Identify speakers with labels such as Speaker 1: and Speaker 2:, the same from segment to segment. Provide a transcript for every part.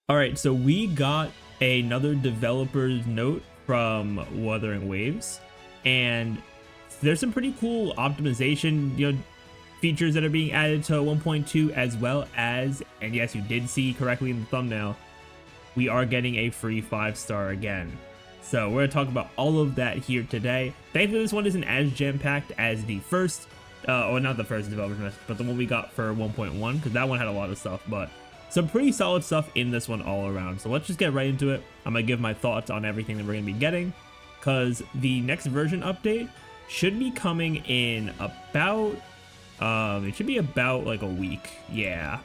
Speaker 1: All right, so we got another developer's note from Wuthering Waves, and there's some pretty cool optimization, features that are being added to 1.2, as well as, and yes, you did see correctly in the thumbnail, we are getting a free 5-star again. So we're gonna talk about all of that here today. Thankfully, this one isn't as jam-packed as the first, or not the first developer's message, but the one we got for 1.1, because that one had a lot of stuff, but some pretty solid stuff in this one all around. So let's just get right into it. I'm gonna give my thoughts on everything that we're gonna be getting, because the next version update should be coming in about, it should be about like a week. Yeah.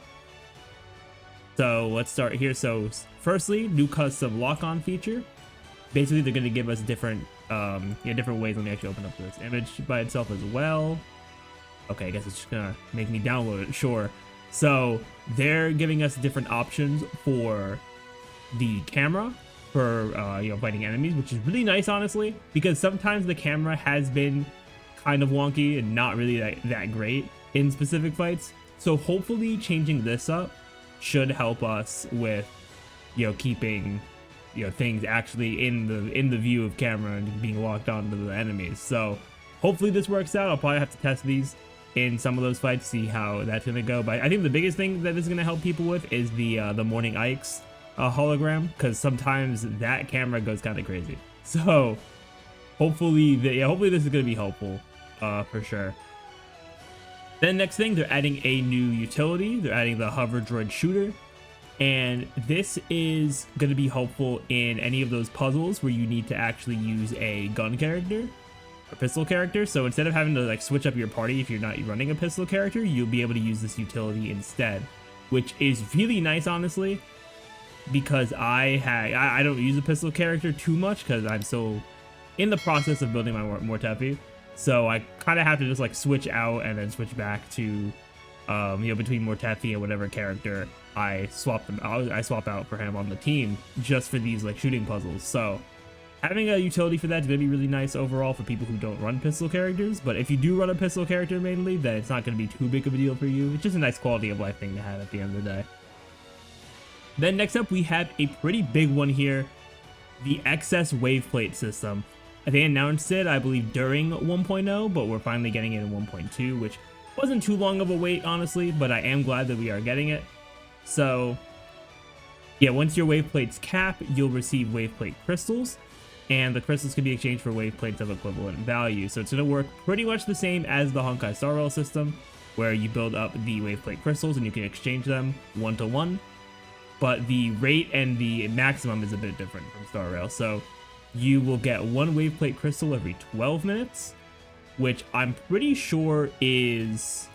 Speaker 1: So let's start here. So firstly, new custom lock-on feature. Basically, they're gonna give us different, different ways. Let me actually open up this image by itself as well. Okay, I guess it's just gonna make me download it. Sure. So they're giving us different options for the camera for fighting enemies, which is really nice, honestly, because sometimes the camera has been kind of wonky and not really that great in specific fights. So hopefully changing this up should help us with keeping things actually in the view of camera and being locked onto the enemies. So hopefully this works out. I'll probably have to test these in some of those fights, see how that's gonna go. But I think the biggest thing that this is gonna help people with is the Morning Ike's hologram, because sometimes that camera goes kind of crazy. So hopefully this is gonna be helpful for sure. Then next thing, they're adding a new utility. They're adding the hover droid shooter, and this is going to be helpful in any of those puzzles where you need to actually use a gun character or pistol character. So instead of having to like switch up your party if you're not running a pistol character, you'll be able to use this utility instead, which is really nice, honestly, because I don't use a pistol character too much because I'm still in the process of building my Mortefi. So I kind of have to just like switch out and then switch back to, between Mortefi and whatever character I swap out for him on the team, just for these like shooting puzzles. So having a utility for that is going to be really nice overall for people who don't run pistol characters. But if you do run a pistol character mainly, then it's not going to be too big of a deal for you. It's just a nice quality of life thing to have at the end of the day. Then next up, we have a pretty big one here, the excess wave plate system. They announced it, I believe, during 1.0, but we're finally getting it in 1.2, which wasn't too long of a wait, honestly, but I am glad that we are getting it. So yeah, once your wave plates cap, you'll receive wave plate crystals, and the crystals can be exchanged for wave plates of equivalent value. So it's going to work pretty much the same as the Honkai Star Rail system, where you build up the wave plate crystals and you can exchange them 1-to-1, but the rate and the maximum is a bit different from Star Rail. So you will get one wave plate crystal every 12 minutes, which I'm pretty sure is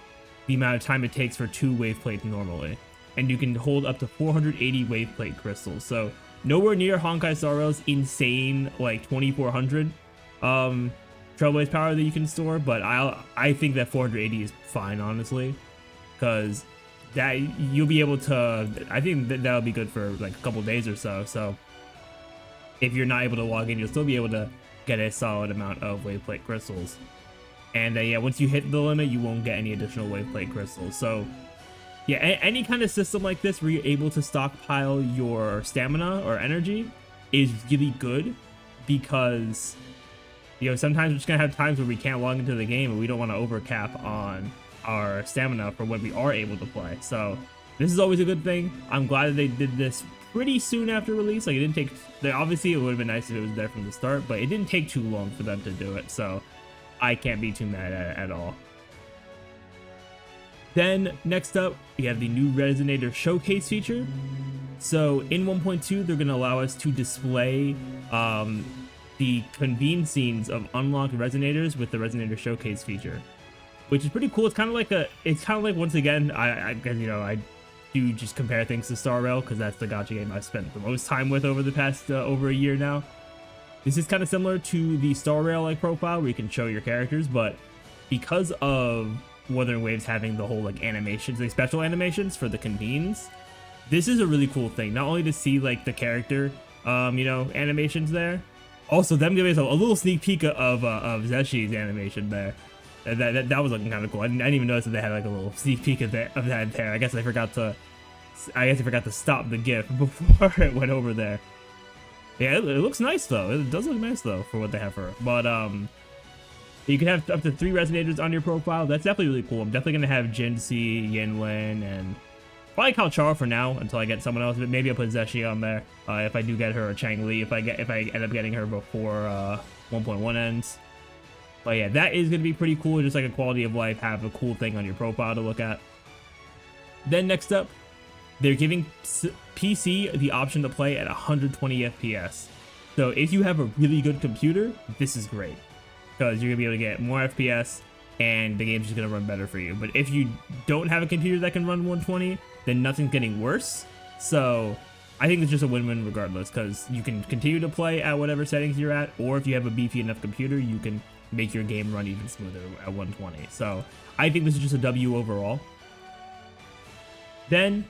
Speaker 1: the amount of time it takes for 2 wave plates normally. And you can hold up to 480 wave plate crystals. So nowhere near Honkai Star Rail's insane like 2400 Trailblaze power that you can store, but I think that 480 is fine, honestly, because that you'll be able to, I think that'll be good for like a couple days or so. So if you're not able to log in, you'll still be able to get a solid amount of wave plate crystals. And yeah, once you hit the limit, you won't get any additional wave plate crystals. So yeah, any kind of system like this where you're able to stockpile your stamina or energy is really good, because sometimes we're just gonna have times where we can't log into the game and we don't want to overcap on our stamina for when we are able to play. So this is always a good thing. I'm glad that they did this pretty soon after release. Like, it didn't take, obviously it would have been nice if it was there from the start, but it didn't take too long for them to do it, so I can't be too mad at it at all. Then next up, we have the new Resonator Showcase feature. So in 1.2, they're going to allow us to display the convene scenes of unlocked resonators with the Resonator Showcase feature, which is pretty cool. It's kind of like once again, I do just compare things to Star Rail, because that's the gacha game I've spent the most time with over the past over a year now. This is kind of similar to the Star Rail like profile where you can show your characters, but because of Wuthering Waves having the whole like animations, like special animations for the convenes, this is a really cool thing. Not only to see like the character animations there, also them giving us a little sneak peek of Zeshi's animation there. That was looking kind of cool. I didn't even notice that they had like a little sneak peek of that there. I guess I forgot to I guess I forgot to stop the GIF before it went over there. Yeah, it looks nice though. It does look nice though for what they have for her. But you can have up to 3 resonators on your profile. That's definitely really cool. I'm definitely gonna have Jinxie, Yinlin, and probably Kalchar for now until I get someone else. But maybe I'll put Zexi on there if I do get her, or Xiangli if I end up getting her before 1.1 ends. But yeah, that is gonna be pretty cool. Just like a quality of life, have a cool thing on your profile to look at. Then next up, they're giving PC the option to play at 120 FPS. So if you have a really good computer, this is great, because you're gonna be able to get more FPS and the game's just gonna run better for you. But if you don't have a computer that can run 120, then nothing's getting worse. So I think it's just a win-win regardless, because you can continue to play at whatever settings you're at, or if you have a beefy enough computer, you can make your game run even smoother at 120. So I think this is just a W overall. Then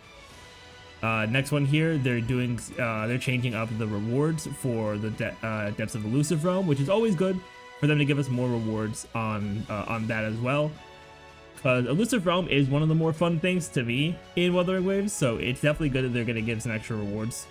Speaker 1: next one here, they're changing up the rewards for the Depths of Elusive Realm, which is always good for them to give us more rewards on that as well. Because Elusive Realm is one of the more fun things to me in Wuthering Waves, so it's definitely good that they're going to give some extra rewards.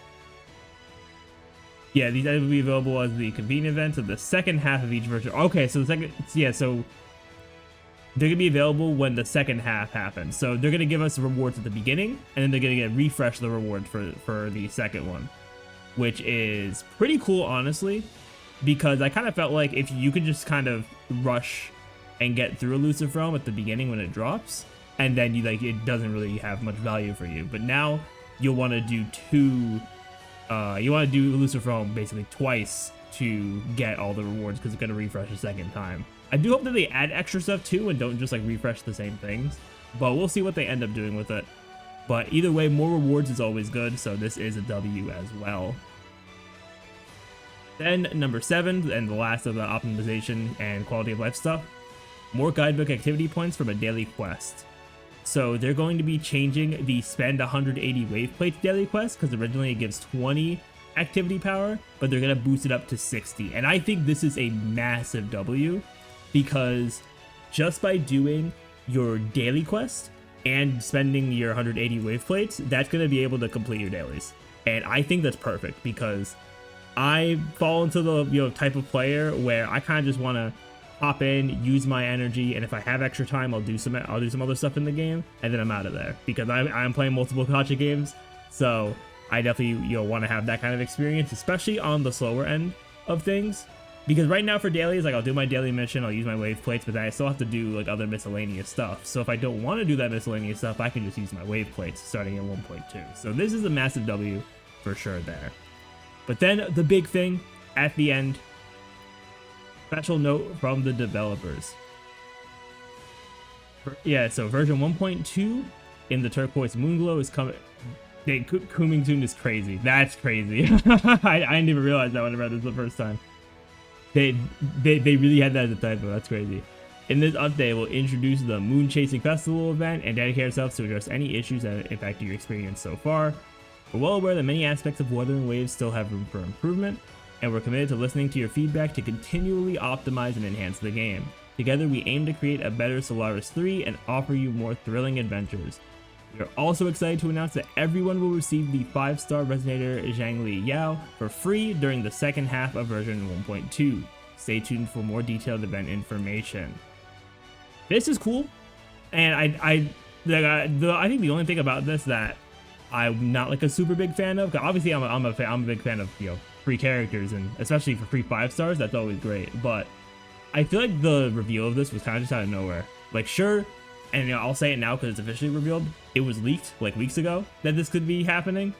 Speaker 1: Yeah, these items will be available as the convenient events of the second half of each version. Okay, so so they're going to be available when the second half happens. So they're going to give us rewards at the beginning, and then they're going to refresh the rewards for the second one, which is pretty cool, honestly, because I kind of felt like if you could just kind of rush and get through Elusive Realm at the beginning when it drops, and then it doesn't really have much value for you. But now you'll want to do Elusive Realm basically twice to get all the rewards, because it's going to refresh a second time. I do hope that they add extra stuff too and don't just refresh the same things, but we'll see what they end up doing with it. But either way, more rewards is always good, so this is a W as well. Then number 7, and the last of the optimization and quality of life stuff, more guidebook activity points from a daily quest. So they're going to be changing the spend 180 wave plates daily quest, because originally it gives 20 activity power, but they're going to boost it up to 60. And I think this is a massive W, because just by doing your daily quest and spending your 180 wave plates, that's going to be able to complete your dailies. And I think that's perfect, because I fall into the type of player where I kind of just want to hop in, use my energy, and if I have extra time, I'll do some other stuff in the game, and then I'm out of there, because I'm playing multiple gacha games. So I definitely want to have that kind of experience, especially on the slower end of things. Because right now for dailies, I'll do my daily mission, I'll use my wave plates, but then I still have to do other miscellaneous stuff. So if I don't want to do that miscellaneous stuff, I can just use my wave plates starting at 1.2. So this is a massive W for sure there. But then the big thing at the end, special note from the developers. Yeah, so version 1.2 in the Turquoise Moonglow is coming. Coming soon is crazy. That's crazy. I didn't even realize that when I read this the first time. They really had that as a typo. That's crazy. In this update, we'll introduce the Moon Chasing Festival event and dedicate ourselves to address any issues that impact your experience so far. We're well aware that many aspects of Wuthering Waves still have room for improvement, and we're committed to listening to your feedback to continually optimize and enhance the game. Together, we aim to create a better Solaris 3 and offer you more thrilling adventures. We are also excited to announce that everyone will receive the 5-star Resonator Xiangli Yao for free during the second half of version 1.2. Stay tuned for more detailed event information. This is cool, and I think the only thing about this that I'm not a super big fan of, 'cause obviously I'm a big fan of free characters, and especially for free 5 stars, that's always great. But I feel like the reveal of this was kind of just out of nowhere. Sure. And I'll say it now because it's officially revealed. It was leaked weeks ago that this could be happening,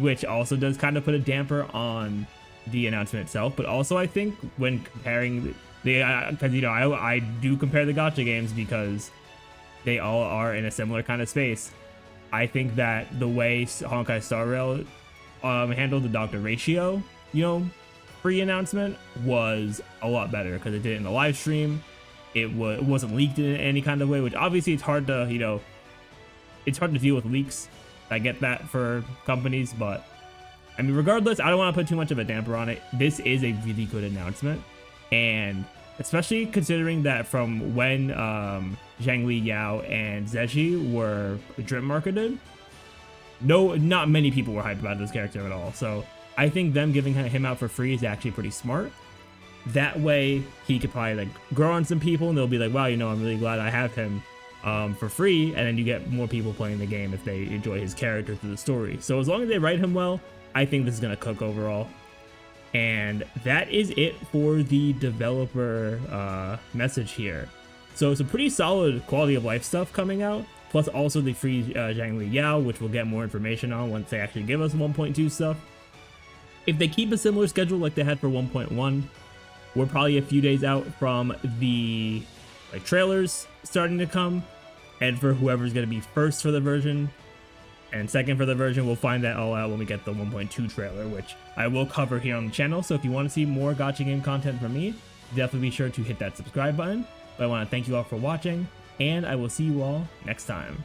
Speaker 1: which also does kind of put a damper on the announcement itself. But also, I think when comparing because I do compare the gacha games because they all are in a similar kind of space. I think that the way Honkai Star Rail handled the Dr. Ratio, free announcement was a lot better, because it did it in the live stream. It wasn't leaked in any kind of way, which obviously it's hard to, it's hard to deal with leaks. I get that for companies, but I mean, regardless, I don't want to put too much of a damper on it. This is a really good announcement, and especially considering that from when Xiangli Yao and Zexi were drip marketed, no, not many people were hyped about this character at all. So I think them giving him out for free is actually pretty smart. That way he could probably like grow on some people, and they'll be like, wow, you know, I'm really glad I have him for free. And then you get more people playing the game if they enjoy his character through the story. So as long as they write him well, I think this is going to cook overall. And that is it for the developer message here. So some pretty solid quality of life stuff coming out, plus also the free Xiangli Yao, which we'll get more information on once they actually give us 1.2 stuff. If they keep a similar schedule like they had for 1.1, we're probably a few days out from the like trailers starting to come, and for whoever's going to be first for the version and second for the version, we'll find that all out when we get the 1.2 trailer, which I will cover here on the channel. So if you want to see more gacha game content from me, definitely be sure to hit that subscribe button. But I want to thank you all for watching, and I will see you all next time.